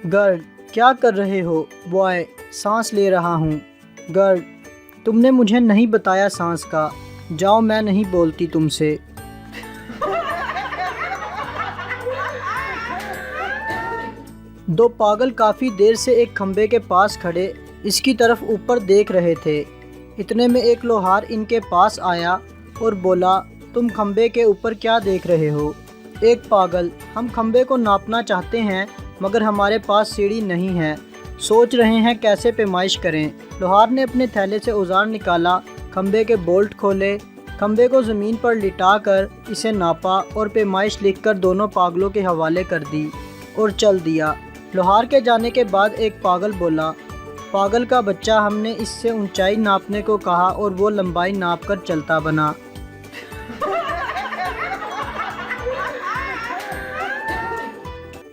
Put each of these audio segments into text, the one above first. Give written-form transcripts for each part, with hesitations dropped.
Girl क्या कर रहे हो? बॉय सांस ले रहा हूँ। गर्ल तुमने मुझे नहीं बताया सांस का, जाओ मैं नहीं बोलती तुमसे। दो पागल काफ़ी देर से एक खंबे के पास खड़े इसकी तरफ ऊपर देख रहे थे। इतने में एक लोहार इनके पास आया और बोला, तुम खंबे के ऊपर क्या देख रहे हो? एक पागल, हम खंबे को नापना चाहते हैं मगर हमारे पास सीढ़ी नहीं है, सोच रहे हैं कैसे पैमाइश करें। लोहार ने अपने थैले से औजार निकाला, खंबे के बोल्ट खोले, खंबे को ज़मीन पर लिटा कर इसे नापा और पैमाइश लिखकर दोनों पागलों के हवाले कर दी और चल दिया। लोहार के जाने के बाद एक पागल बोला, पागल का बच्चा, हमने इससे ऊंचाई नापने को कहा और वो लंबाई नाप कर चलता बना।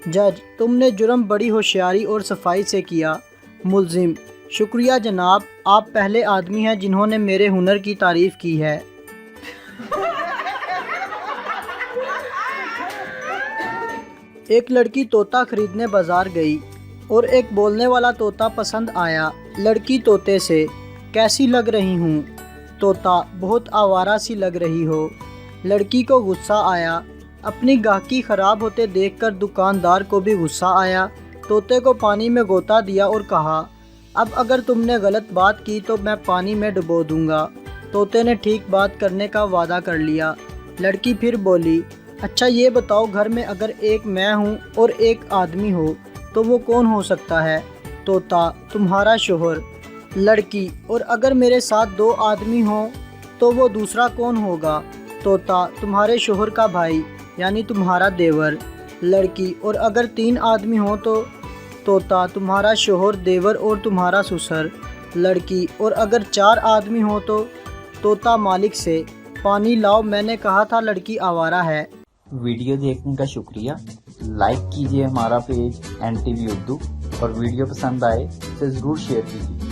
जज, तुमने जुर्म बड़ी होशियारी और सफाई से किया। मुल्जिम, शुक्रिया जनाब, आप पहले आदमी हैं जिन्होंने मेरे हुनर की तारीफ़ की है। एक लड़की तोता खरीदने बाज़ार गई और एक बोलने वाला तोता पसंद आया। लड़की तोते से, कैसी लग रही हूँ? तोता, बहुत आवारा सी लग रही हो। लड़की को गुस्सा आया। अपनी गाहकी ख़राब होते देखकर दुकानदार को भी गुस्सा आया। तोते को पानी में गोता दिया और कहा, अब अगर तुमने गलत बात की तो मैं पानी में डुबो दूंगा। तोते ने ठीक बात करने का वादा कर लिया। लड़की फिर बोली, अच्छा ये बताओ, घर में अगर एक मैं हूँ और एक आदमी हो तो वो कौन हो सकता है? तोता, तुम्हारा शोहर। लड़की, और अगर मेरे साथ दो आदमी हों तो वो दूसरा कौन होगा? तोता, तुम्हारे शोहर का भाई यानी तुम्हारा देवर। लड़की, और अगर तीन आदमी हों तो? तोता, तुम्हारा शोहर, देवर और तुम्हारा ससुर। लड़की, और अगर चार आदमी हों तो? तोता मालिक से, पानी लाओ, मैंने कहा था लड़की आवारा है। वीडियो देखने का शुक्रिया। लाइक कीजिए हमारा पेज NTV उर्दू और वीडियो पसंद आए तो ज़रूर शेयर कीजिए।